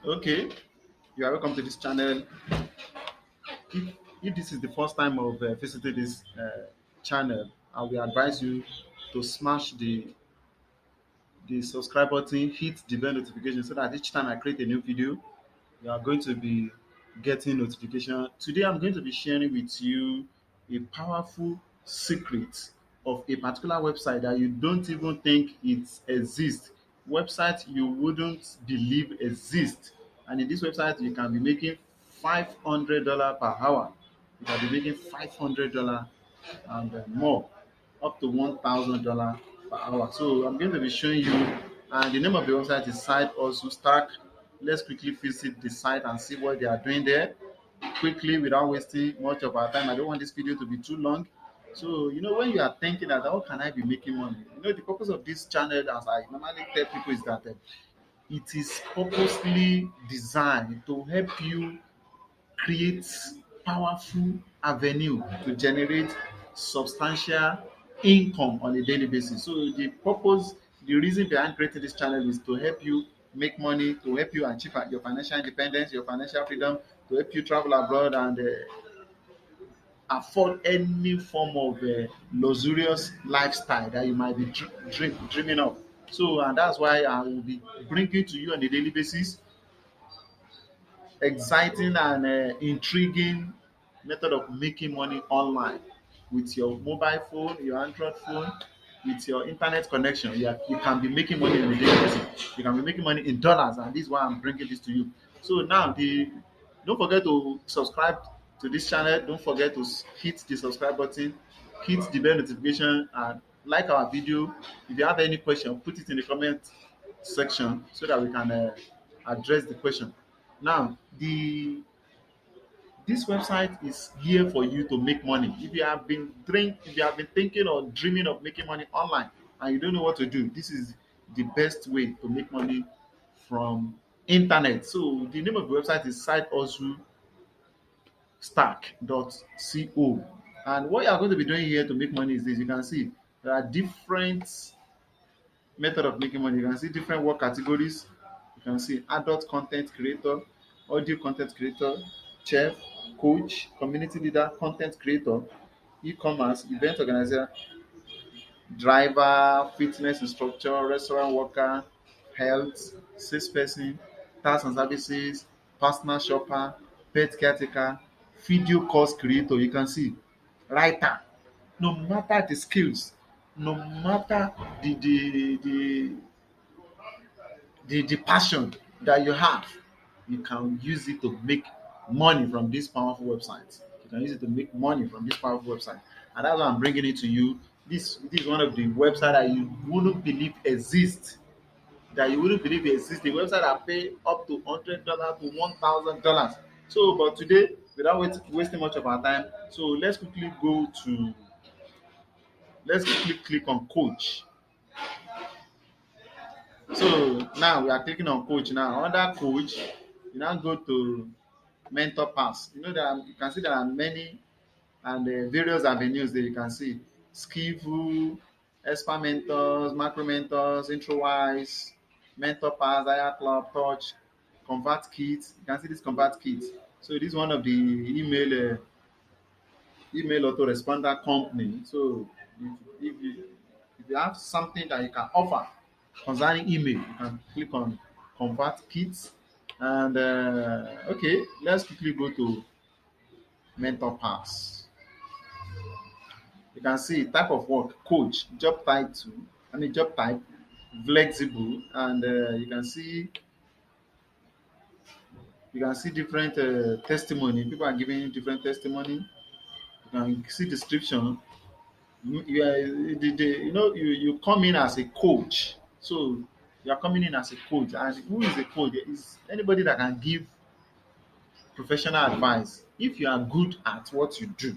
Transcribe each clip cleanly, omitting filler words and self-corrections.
Okay, you are welcome to this channel. If, if this is the first time of visiting this channel, I will advise you to smash the subscribe button, hit the bell notification so that each time I create a new video, you are going to be getting notification. Today, I'm going to be sharing with you a powerful secret of a particular website that you don't even think it exists. Website you wouldn't believe exists, and in this website you can be making $500 per hour. You can be making $500 and more, up to $1,000 per hour. So I'm going to be showing you, and the name of the website is Side Also Stack. Let's quickly visit the site and see what they are doing there quickly without wasting much of our time. I don't want this video to be too long. So, when you are thinking that how can I be making money? The purpose of this channel, as I normally tell people, is that it is purposely designed to help you create powerful avenue to generate substantial income on a daily basis. So the reason behind creating this channel is to help you make money, to help you achieve your financial independence, your financial freedom, to help you travel abroad and afford any form of luxurious lifestyle that you might be dreaming of. So, and that's why I will be bringing to you on a daily basis exciting and intriguing method of making money online with your mobile phone, your Android phone, with your internet connection. You can be making money on a daily basis. You can be making money in dollars, and this is why I'm bringing this to you. So now, don't forget to subscribe to this channel. Don't forget to hit the subscribe button, hit the bell notification, and like our video. If you have any question, put it in the comment section so that we can address the question. Now, this website is here for you to make money. If you have been thinking or dreaming of making money online and you don't know what to do, this is the best way to make money from internet. So the name of the website is sidehustlestack.co. And what you are going to be doing here to make money is this. You can see there are different method of making money. You can see different work categories. You can see adult content creator, audio content creator, chef, coach, community leader, content creator, e-commerce, event organizer, driver, fitness instructor, restaurant worker, health, salesperson, tax and services, personal shopper, pet caretaker, video course creator. You can see writer. No matter the skills, no matter the passion that you have, you can use it to make money from this powerful website. You can use it to make money from this powerful website. And that's why I'm bringing it to you. This is one of the websites that you wouldn't believe exists. That you wouldn't believe exists. The website that pay up to $100 to $1,000. So, but today, without wasting much of our time, so let's quickly click on coach. So now we are clicking on coach. Now under coach, you now go to mentor pass. You can see there are many and various avenues that you can see. Skifu, expert mentors, macro mentors, introwise, mentor pass, higher club, touch, convert kit. You can see this convert kit. So this is one of the email autoresponder company. So if you have something that you can offer concerning email, you can click on convert kits. And okay, let's quickly go to mentor pass. You can see type of work, coach, job type, flexible, and you can see different testimony. People are giving different testimony. You can see description. You come in as a coach. So you are coming in as a coach, and who is a coach? Is anybody that can give professional advice. If you are good at what you do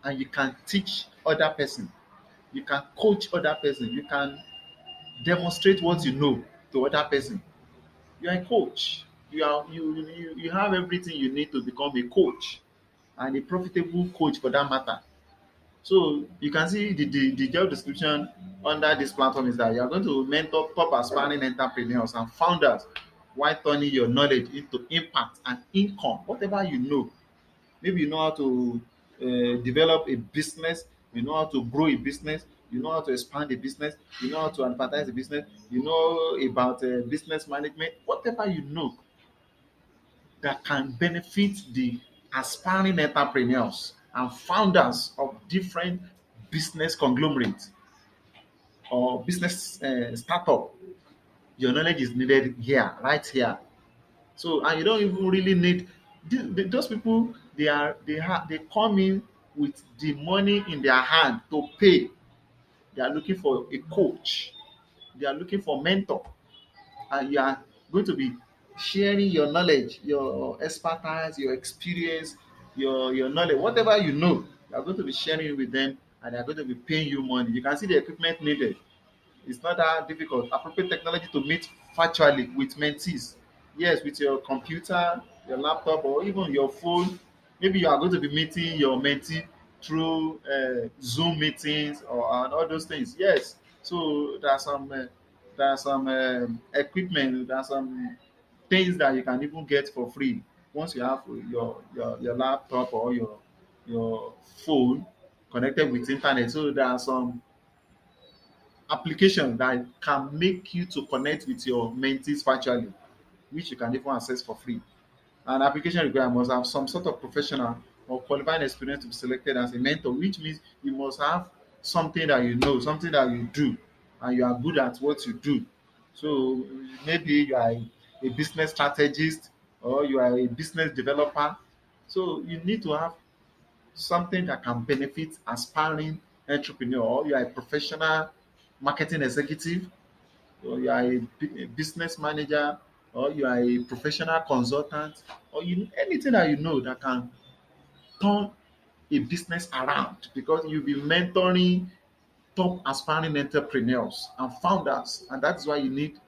and you can teach other person, you can coach other person, you can demonstrate what you know to other person, you are a coach. You have everything you need to become a coach, and a profitable coach for that matter. So you can see the job description under this platform is that you are going to mentor top aspiring entrepreneurs and founders while turning your knowledge into impact and income. Whatever you know, maybe you know how to develop a business, you know how to grow a business, you know how to expand a business, you know how to advertise a business, you know about business management, whatever you know that can benefit the aspiring entrepreneurs and founders of different business conglomerates or business startup. Your knowledge is needed here, right here. So, and you don't even really need those people. They come in with the money in their hand to pay. They are looking for a coach. They are looking for mentor, and you are going to be sharing your knowledge, your expertise, your experience, your knowledge, whatever you know. You are going to be sharing it with them, and they are going to be paying you money. You can see the equipment needed. It's not that difficult. Appropriate technology to meet virtually with mentees. Yes, with your computer, your laptop, or even your phone. Maybe you are going to be meeting your mentee through Zoom meetings or and all those things. Yes. So there are some equipment, there are some things that you can even get for free once you have your laptop or your phone connected with internet. So there are some application that can make you to connect with your mentees virtually, which you can even access for free. An application requirement must have some sort of professional or qualified experience to be selected as a mentor, which means you must have something that you know, something that you do, and you are good at what you do. So maybe you are a business strategist or you are a business developer. So you need to have something that can benefit aspiring entrepreneur, or you are a professional marketing executive, or you are a business manager, or you are a professional consultant, or you anything that you know that can turn a business around, because you'll be mentoring top aspiring entrepreneurs and founders, and that's why you need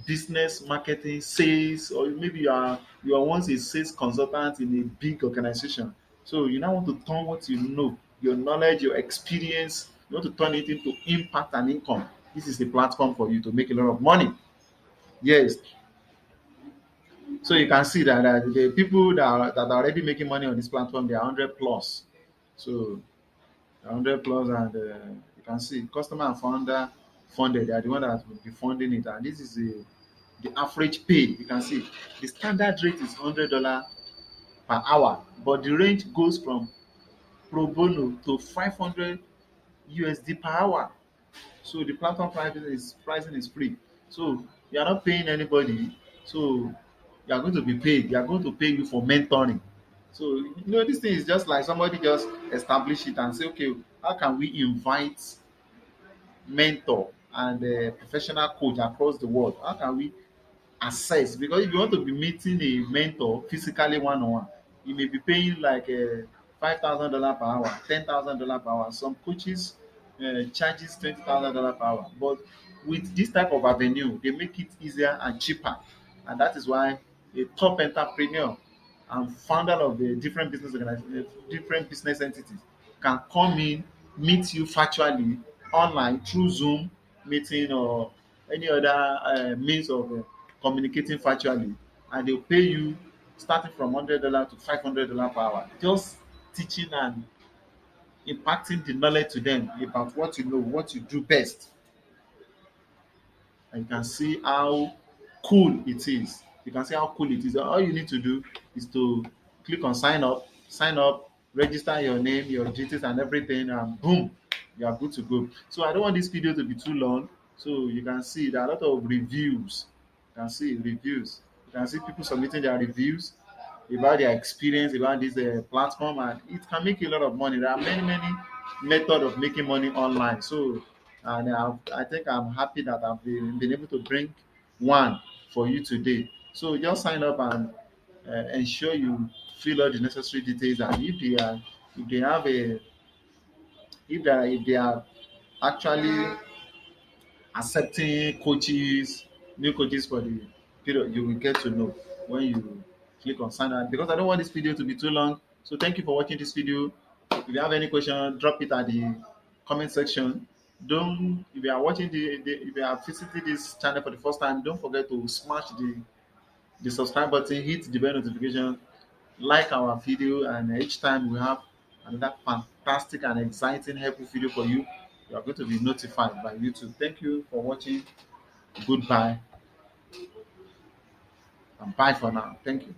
business marketing, sales, or maybe you are once a sales consultant in a big organization. So you now want to turn what you know, your knowledge, your experience, you want to turn it into impact and income. This is a platform for you to make a lot of money. Yes. So you can see that the people that are already making money on this platform, they are 100 plus. So 100 plus, and you can see customer and founder funded. They are the one that will be funding it, and this is the average pay. You can see the standard rate is $100 per hour, but the range goes from pro bono to 500 USD per hour. So the platform pricing is free. So you are not paying anybody. So you are going to be paid. They are going to pay you for mentoring. So this thing is just like somebody just establish it and say, okay, how can we invite mentor and professional coach across the world? How can we access? Because if you want to be meeting a mentor physically one on one, you may be paying like $5,000 per hour, $10,000 per hour. Some coaches charges $20,000 per hour. But with this type of avenue, they make it easier and cheaper, and that is why a top entrepreneur and founder of the different business organizations, different business entities can come in, meet you virtually online through Zoom meeting or any other means of communicating virtually, and they'll pay you starting from $100 to $500 per hour, just teaching and imparting the knowledge to them about what you know, what you do best. And you can see how cool it is. You can see how cool it is. All you need to do is to click on sign up, register your name, your details, and everything, and boom, you are good to go. So I don't want this video to be too long. So you can see there are a lot of reviews. You can see reviews. You can see people submitting their reviews about their experience about this platform, and it can make you a lot of money. There are many methods of making money online. So, and I think I'm happy that I've been able to bring one for you today. So just sign up and ensure you fill out the necessary details, and if they have a if they are actually accepting new coaches for the period, you will get to know when you click on sign up, because I don't want this video to be too long. So thank you for watching this video. If you have any question, drop it at the comment section. Don't If you are watching if you are visiting this channel for the first time, don't forget to smash the the subscribe button, hit the bell notification, like our video, and each time we have another fantastic and exciting helpful video for you, you are going to be notified by YouTube. Thank you for watching. Goodbye and bye for now. Thank you.